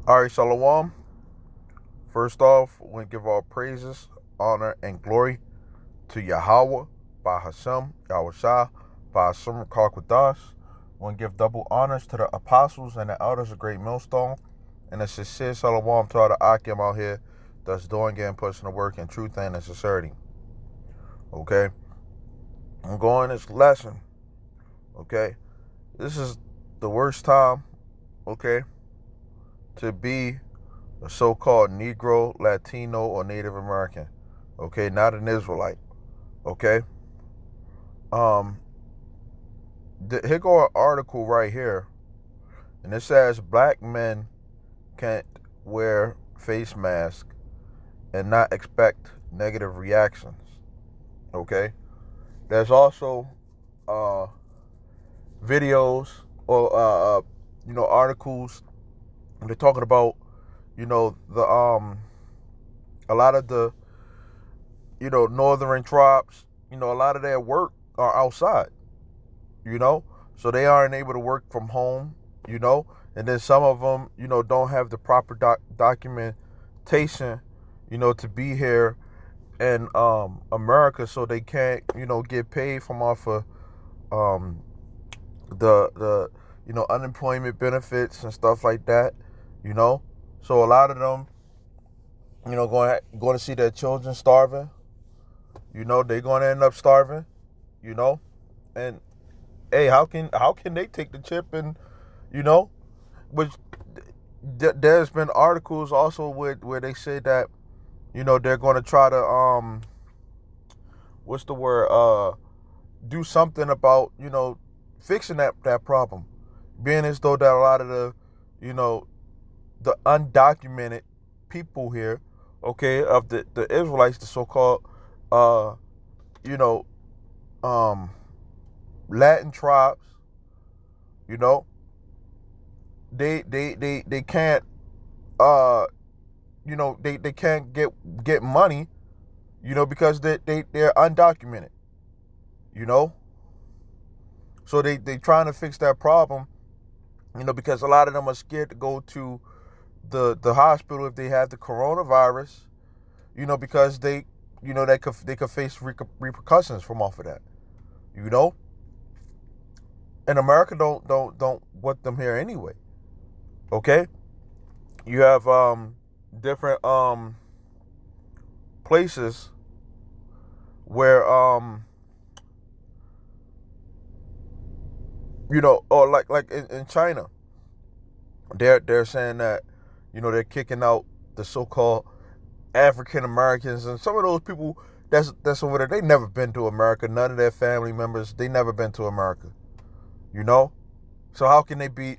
All right, Shalom. First off, we want to give all praises, honor, and glory to Yahweh, by Hashem, Yahweh Shah, by Hashem Karkwadas. We want to give double honors to the apostles and the elders of Great Millstone, and a sincere Shalom to all the Akim out here that's doing and pushing the work in truth and in sincerity. Okay? I'm going this lesson. Okay? This is the worst time, okay, to be a so-called negro, latino, or Native American. Okay, not an Israelite. Okay. Um, here go an article right here, and it says black men can't wear face masks and not expect negative reactions. Okay. There's also uh videos or articles. And they're talking about the a lot of the northern tribes, a lot of their work are outside, so they aren't able to work from home, and then some of them, don't have the proper documentation, to be here in America, so they can't, get paid from off of um, the unemployment benefits and stuff like that, you know. So a lot of them, going to see their children starving, they're going to end up starving, and hey, how can they take the chip and which there's been articles also where they say that they're going to try to what's the word do something about fixing that problem, being as though that a lot of you know the undocumented people here, okay, of the Israelites, the so-called uh you know um Latin tribes, you know they can't they can't get money, because they're undocumented, you know so they trying to fix that problem, because a lot of them are scared to go to the hospital if they have the coronavirus, because they could face repercussions from off of that, you know and America don't want them here anyway. Okay, you have different places where or like in China, they're saying that they're kicking out the so-called African Americans, and some of those people that's over there, they never been to America. None of their family members, they never been to America. You know, so how can they be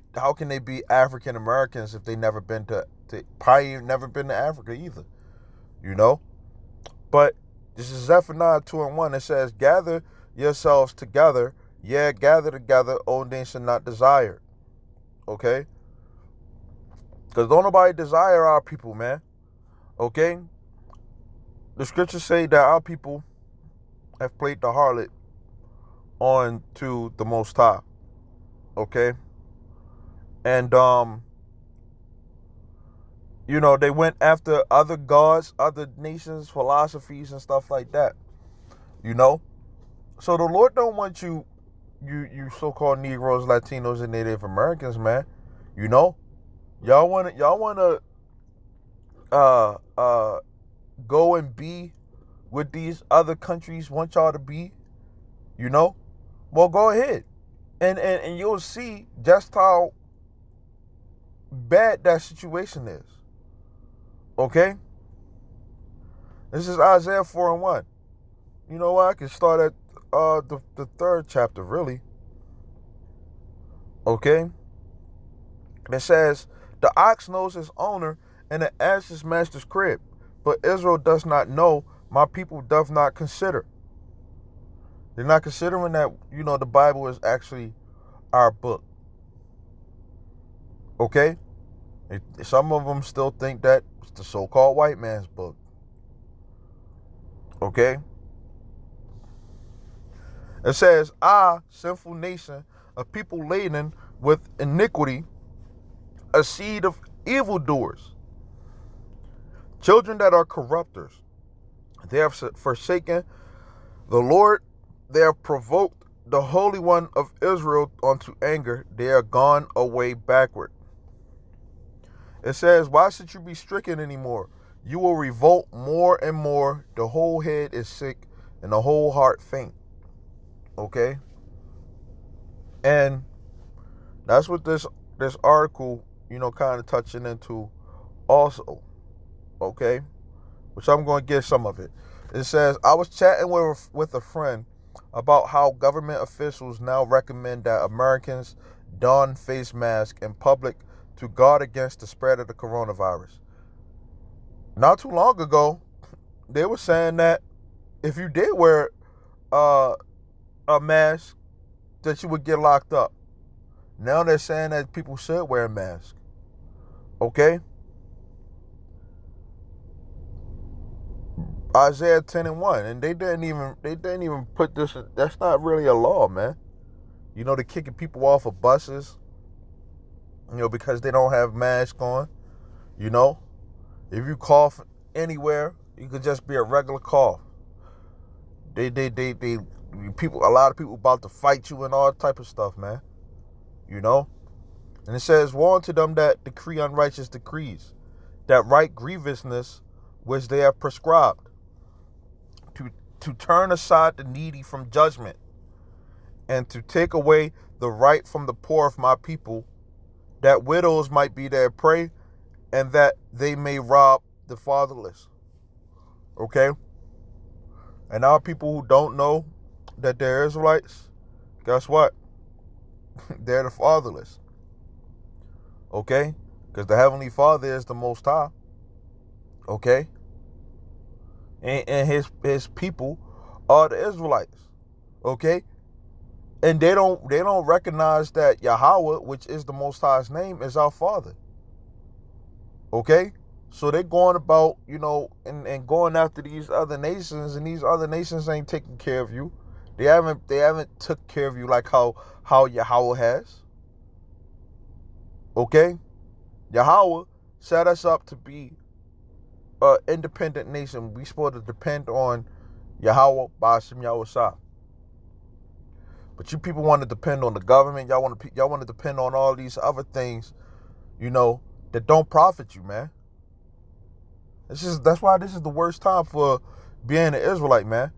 African Americans if they never been to probably never been to Africa either? You know, but this is Zephaniah 2:1. It says, "Gather yourselves together, yeah, gather together, O nation not desired." Okay, because don't nobody desire our people, man. Okay, the scriptures say that our people have played the harlot on to the Most High. Okay, and they went after other gods, other nations, philosophies, and stuff like that. You know, so the Lord don't want you so-called Negroes, Latinos, and Native Americans, man. You know, y'all wanna uh uh go and be with these other countries want y'all to be. You know, well, go ahead, and you'll see just how bad that situation is. Okay, this is Isaiah 4:1. You know what? I can start at the third chapter, really. Okay, it says, "The ox knows his owner, and the ass his master's crib, but Israel does not know. My people doth not consider." They're not considering that the Bible is actually our book. Okay, some of them still think that it's the so-called white man's book. Okay, it says, "Ah, sinful nation, a people laden with iniquity, a seed of evildoers, children that are corrupters. They have forsaken the Lord. They have provoked the Holy One of Israel unto anger. They are gone away backward. It says, why should you be stricken anymore? You will revolt more and more. The whole head is sick and the whole heart faint. Okay? And that's what this article, kind of touching into also. Okay? Which I'm going to get some of it. It says, I was chatting with a friend about how government officials now recommend that Americans don face masks in public to guard against the spread of the coronavirus. Not too long ago, they were saying that if you did wear a mask, that you would get locked up. Now they're saying that people should wear a mask. Okay? Isaiah 10:1, and they didn't even put this. That's not really a law, man. They're kicking people off of buses, because they don't have masks on. If you cough anywhere, you could just be a regular cough. People, a lot of people about to fight you and all type of stuff, man. And it says, woe unto them that decree unrighteous decrees, that write grievousness which they have prescribed, to turn aside the needy from judgment, and to take away the right from the poor of my people, that widows might be their prey, and that they may rob the fatherless. Okay? And now people who don't know that they're Israelites, guess what? They're the fatherless. Okay? Because the Heavenly Father is the Most High. Okay? And his people are the Israelites. Okay? And they don't recognize that Yahweh, which is the Most High's name, is our Father. Okay? So they're going about, and going after these other nations, and these other nations ain't taking care of you. They haven't took care of you like how Yahweh has. Okay? Yahweh set us up to be an independent nation. We supposed to depend on Yahweh by Hashem Yahushua. But you people want to depend on the government. Y'all want to depend on all these other things, that don't profit you, man. That's why this is the worst time for being an Israelite, man.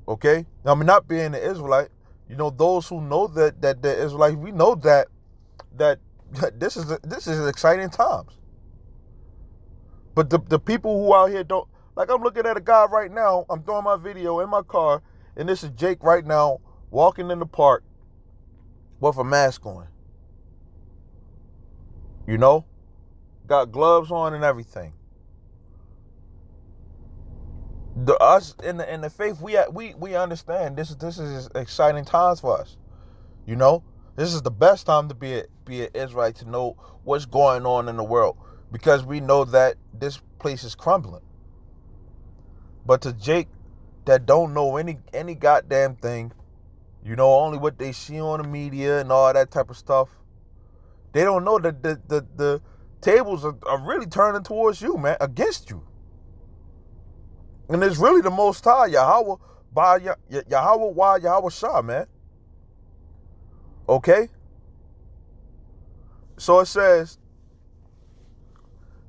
Okay? I mean, not being an Israelite. Those who know that the Israelites, we know that this is exciting times. But the people who out here don't, like, I'm looking at a guy right now. I'm doing my video in my car, and this is Jake right now walking in the park with a mask on. Got gloves on and everything. Us in the faith, we understand this is exciting times for us. This is the best time to be an Israelite, to know what's going on in the world, because we know that this place is crumbling. But to Jake, that don't know any goddamn thing, only what they see on the media and all that type of stuff, they don't know that the tables are really turning towards you, man, against you. And it's really the Most High, Yahweh, by Yahweh, why Yahweh Shah, man. Okay? So it says,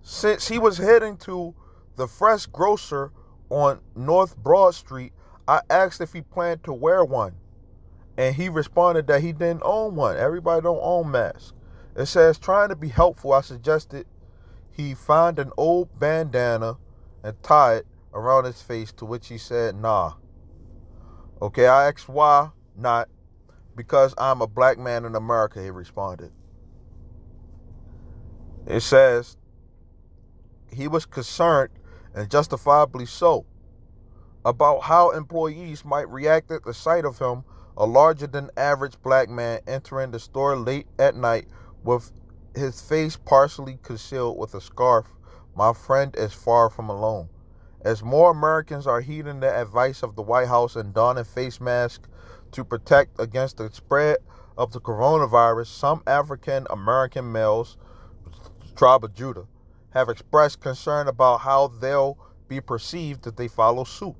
since he was heading to the fresh grocer on North Broad Street, I asked if he planned to wear one. And he responded that he didn't own one. Everybody don't own masks. It says, trying to be helpful, I suggested he find an old bandana and tie it around his face, to which he said, nah. Okay, I asked why not. Because I'm a black man in America, he responded. It says, he was concerned, and justifiably so, about how employees might react at the sight of him, a larger than average black man, entering the store late at night with his face partially concealed with a scarf. My friend is far from alone. As more Americans are heeding the advice of the White House and donning face masks to protect against the spread of the coronavirus, some African American males tribe of Judah, have expressed concern about how they'll be perceived if they follow suit.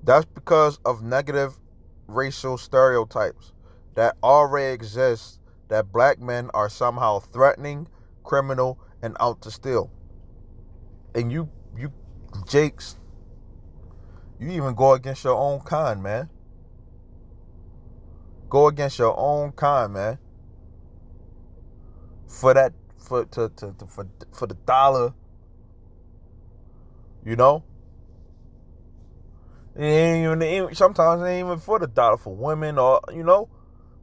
That's because of negative racial stereotypes that already exist, that black men are somehow threatening, criminal, and out to steal. And you Jakes, you even go against your own kind, man. Go against your own kind, man. For that, for the dollar, you know. Sometimes it ain't even for the dollar, for women, or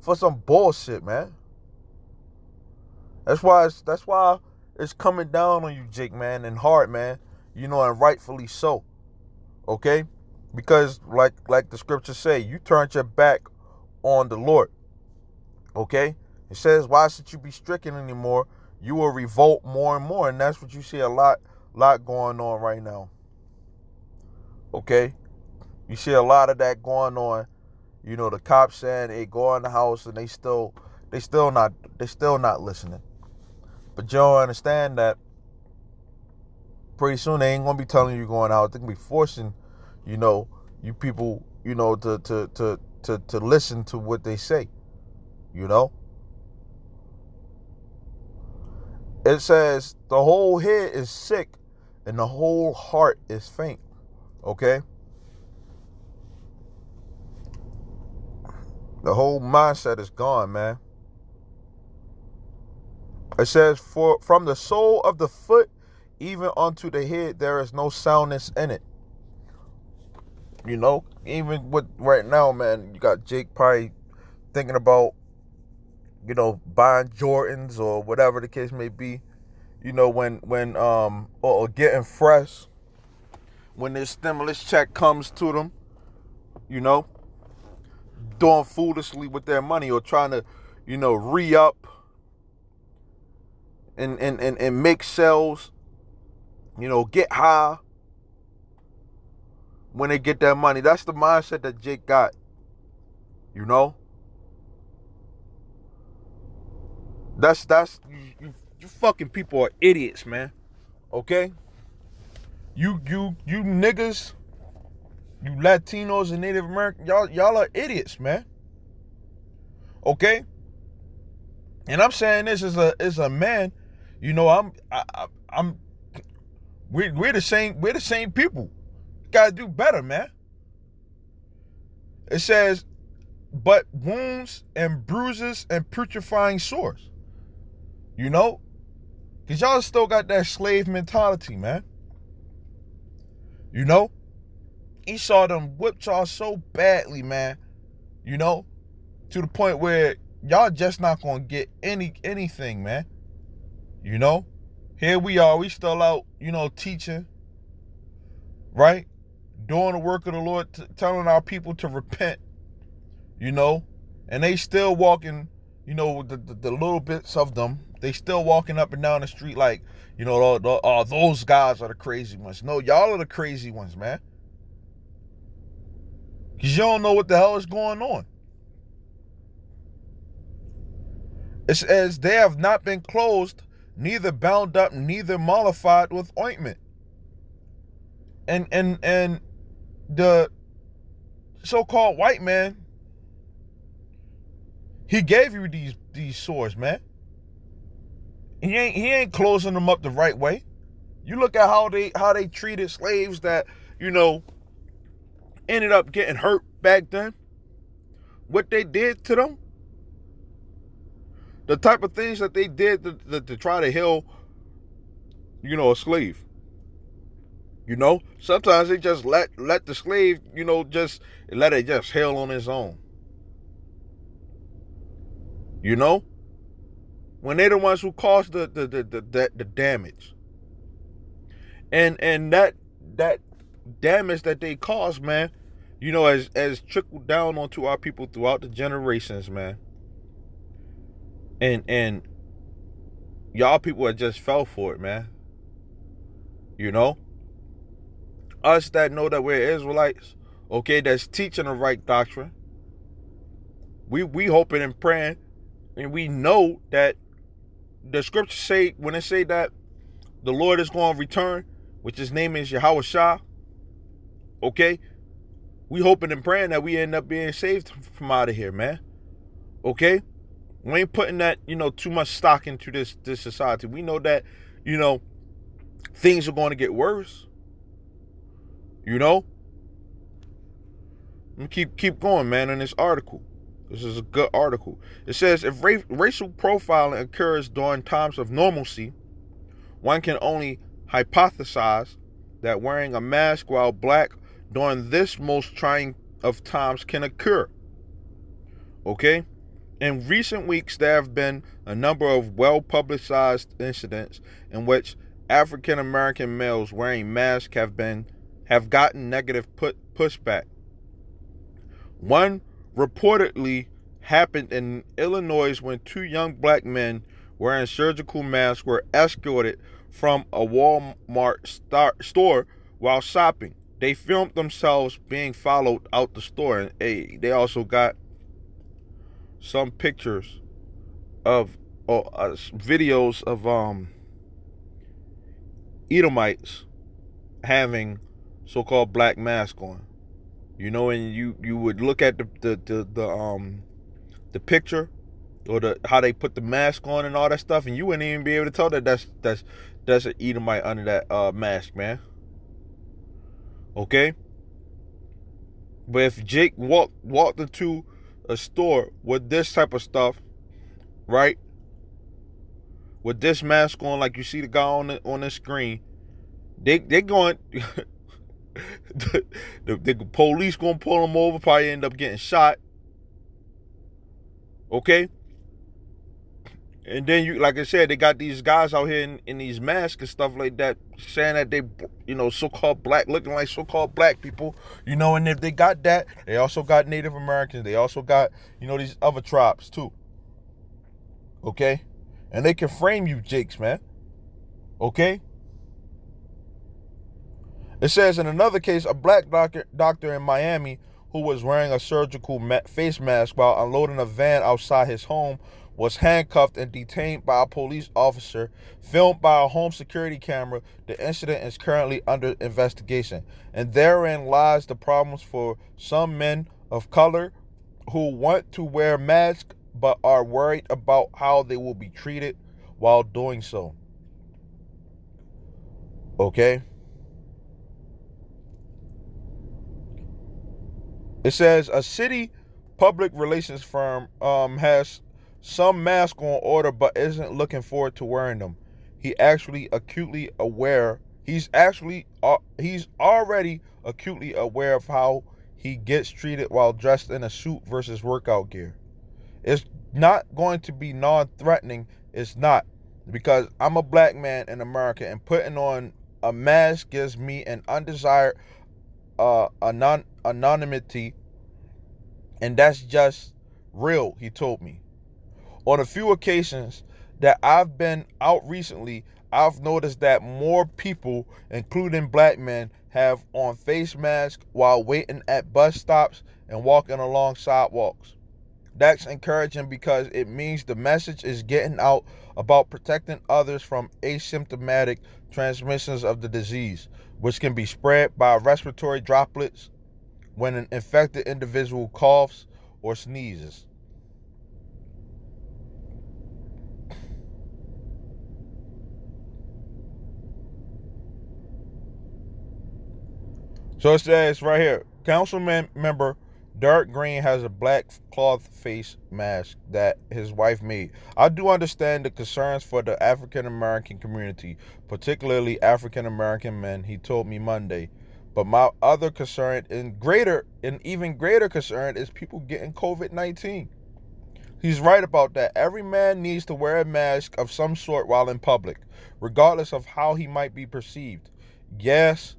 for some bullshit, man. That's why it's coming down on you, Jake, man, and hard, man. And rightfully so. Okay? Because like the scriptures say, you turned your back on the Lord. Okay? It says, why should you be stricken anymore? You will revolt more and more. And that's what you see a lot going on right now. Okay? You see a lot of that going on. The cops saying, hey, go in the house, and they still not listening. But you don't understand that pretty soon they ain't gonna be telling you going out. They're gonna be forcing, you people, to listen to what they say. It says the whole head is sick and the whole heart is faint. Okay? The whole mindset is gone, man. It says, from the sole of the foot even unto the head, there is no soundness in it. Even with right now, man, you got Jake probably thinking about, buying Jordans or whatever the case may be. Or getting fresh when this stimulus check comes to them, doing foolishly with their money, or trying to, re-up and make sales, get high when they get that money. That's the mindset that Jake got. That's you fucking people are idiots, man. Okay? You niggas, you Latinos and Native Americans, y'all are idiots, man. Okay? And I'm saying this as a man, we're the same people. Gotta do better, man. It says, but wounds and bruises and putrefying sores. Because y'all still got that slave mentality, man. Esau done whipped y'all so badly, man. To the point where y'all just not gonna get anything, man. Here we are, we still out, teaching, right? Doing the work of the Lord, telling our people to repent, and they still walking, the little bits of them, they still walking up and down the street like, those guys are the crazy ones. No, y'all are the crazy ones, man. Because you don't know what the hell is going on. It says, they have not been closed, neither bound up, neither mollified with ointment. And the so-called white man, he gave you these sores, man. He ain't closing them up the right way. You look at how they treated slaves that, ended up getting hurt back then. What they did to them. The type of things that they did to try to heal, a slave. Sometimes they just let the slave, just let it just heal on its own. When they're the ones who caused the damage. And that damage that they caused, man, as trickled down onto our people throughout the generations, man. And y'all people have just fell for it, man. Us that know that we're Israelites, okay, that's teaching the right doctrine. We hoping and praying, and we know that the scriptures say, when they say that the Lord is going to return, which his name is Yahweh Shah, okay? We hoping and praying that we end up being saved from out of here, man. Okay? We ain't putting that, too much stock into this society. We know that, things are going to get worse. Let me keep going, man, in this article. This is a good article. It says, if racial profiling occurs during times of normalcy, one can only hypothesize that wearing a mask while black during this most trying of times can occur. Okay? In recent weeks, there have been a number of well-publicized incidents in which African American males wearing masks have gotten negative pushback. One reportedly happened in Illinois when two young black men wearing surgical masks were escorted from a Walmart store while shopping. They filmed themselves being followed out the store, and they also got some pictures of videos of Edomites having so-called black masks on. And you would look at the picture or how they put the mask on and all that stuff, and you wouldn't even be able to tell that that's an Edomite under that mask, man. Okay? But if Jake walked into a store with this type of stuff, right? With this mask on, like you see the guy on the screen, they going the police gonna pull him over, probably end up getting shot. Okay? And then like I said, they got these guys out here in these masks and stuff like that, saying that they, so-called black, looking like so-called black people, and if they got that, they also got Native Americans, they also got, these other tribes too. Okay? And they can frame you jakes, man. Okay? It says in another case, a black doctor in Miami who was wearing a surgical face mask while unloading a van outside his home was handcuffed and detained by a police officer, filmed by a home security camera. The incident is currently under investigation. And therein lies the problems for some men of color who want to wear masks but are worried about how they will be treated while doing so. Okay? It says a city public relations firm has some masks on order but isn't looking forward to wearing them. He's already acutely aware of how he gets treated while dressed in a suit versus workout gear. It's not going to be non-threatening. It's not, because I'm a black man in America, and putting on a mask gives me an undesired anonymity, and that's just real, he told me. On a few occasions that I've been out recently, I've noticed that more people, including black men, have on face masks while waiting at bus stops and walking along sidewalks. That's encouraging because it means the message is getting out about protecting others from asymptomatic transmissions of the disease, which can be spread by respiratory droplets when an infected individual coughs or sneezes. So it says right here, Councilman member Derek Green has a black cloth face mask that his wife made. I do understand the concerns for the African American community, particularly African American men, he told me Monday. But my other concern and even greater concern is people getting COVID-19. He's right about that. Every man needs to wear a mask of some sort while in public, regardless of how he might be perceived. Yes,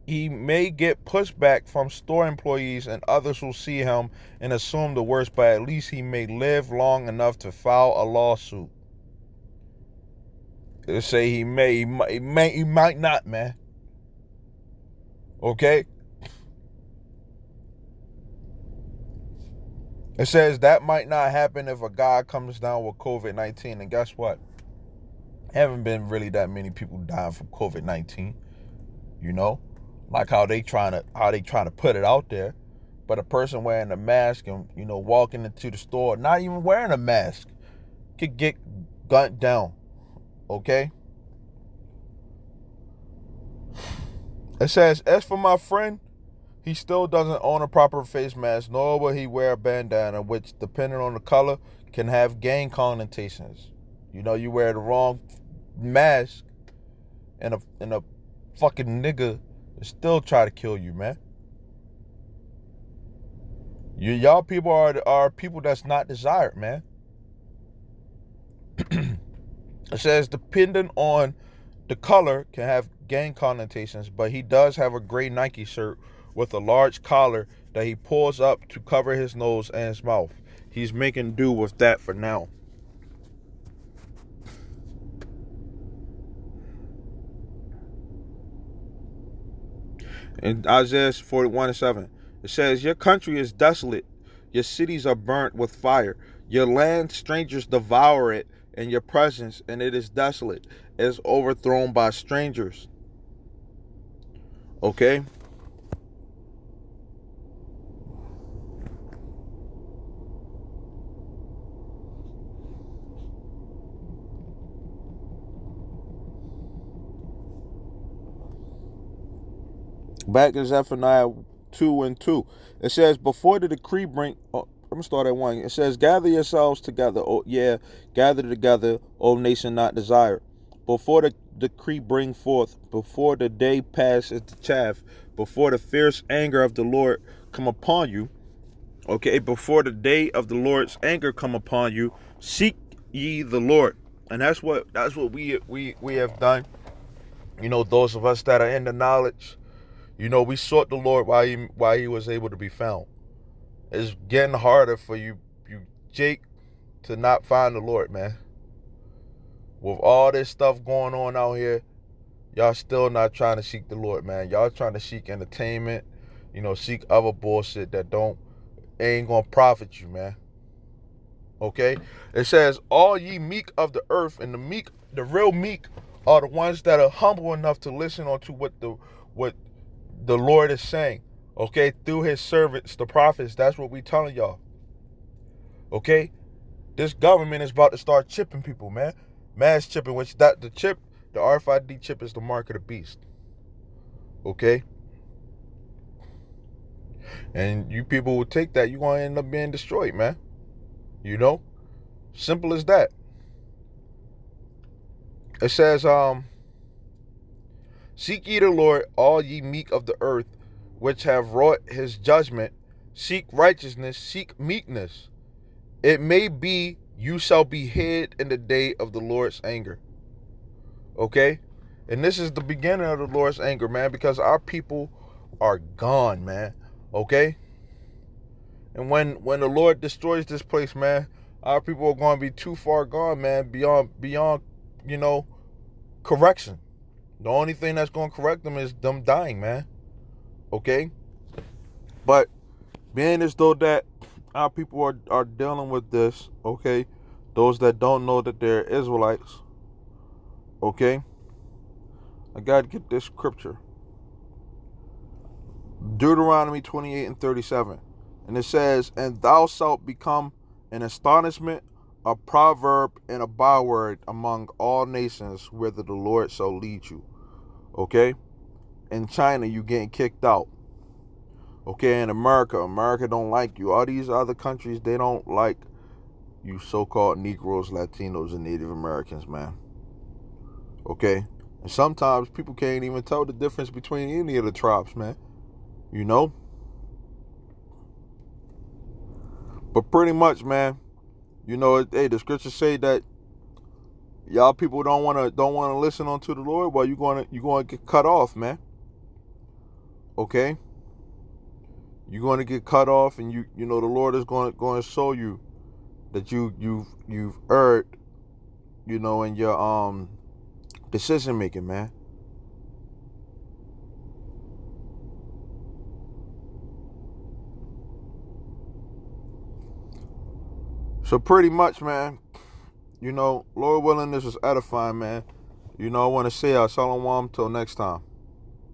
he may get pushback from store employees and others who see him and assume the worst, but at least he may live long enough to file a lawsuit. They say he might not, man. Okay? It says that might not happen if a guy comes down with COVID-19, and guess what? Haven't been really that many people dying from COVID-19, you know, like how they trying to put it out there. But a person wearing a mask and, walking into the store, not even wearing a mask, could get gunned down. Okay? It says, as for my friend, he still doesn't own a proper face mask, nor will he wear a bandana, which, depending on the color, can have gang connotations. You wear the wrong mask, and a fucking nigga still try to kill you, man. Y'all people are people that's not desired, man. It says, depending on the color, can have gang connotations, but he does have a gray Nike shirt with a large collar that he pulls up to cover his nose and his mouth. He's making do with that for now. In Isaiah 41:7, it says, your country is desolate, your cities are burnt with fire, your land strangers devour it in your presence, and it is desolate, it is overthrown by strangers. Okay? Back in Zephaniah 2:2, it says, before the decree bring, I'm going to start at 1. It says, gather yourselves together, gather together, O nation not desired. Before the decree bring forth, before the day pass into chaff, before the fierce anger of the Lord come upon you, okay, before the day of the Lord's anger come upon you, seek ye the Lord. And that's what we have done. Those of us that are in the knowledge, we sought the Lord while he was able to be found. It's getting harder for you Jake, to not find the Lord, man. With all this stuff going on out here, y'all still not trying to seek the Lord, man. Y'all trying to seek entertainment, seek other bullshit that ain't gonna profit you, man. Okay? It says, all ye meek of the earth, and the real meek are the ones that are humble enough to listen onto what the Lord is saying. Okay? Through his servants, the prophets. That's what we telling y'all. Okay? This government is about to start chipping people, man. Mass chipping, which the RFID chip is the mark of the beast. Okay? And you people will take that, you're going to end up being destroyed, man. Simple as that. It says, seek ye the Lord, all ye meek of the earth, which have wrought his judgment. Seek righteousness, seek meekness. It may be you shall be hid in the day of the Lord's anger. Okay? And this is the beginning of the Lord's anger, man, because our people are gone, man. Okay? And when the Lord destroys this place, man, our people are going to be too far gone, man, beyond correction. The only thing that's going to correct them is them dying, man. Okay? But being as though that our people are dealing with this, okay, those that don't know that they're Israelites, okay, I got to get this scripture. Deuteronomy 28:37. And it says, and thou shalt become an astonishment, a proverb, and a byword among all nations, whither the Lord shall lead you. Okay? In China, you getting kicked out. Okay? In America don't like you. All these other countries, they don't like you so-called Negroes, Latinos, and Native Americans, man. Okay? And sometimes people can't even tell the difference between any of the tribes, man. But pretty much, man, hey, the scriptures say that y'all people don't want to listen unto the Lord. Well, you're going to get cut off, man. Okay? You're going to get cut off, and the Lord is going to show you that you've erred, in your decision making, man. So pretty much, man, Lord willing, this is edifying, man. I want to say Shalom till next time.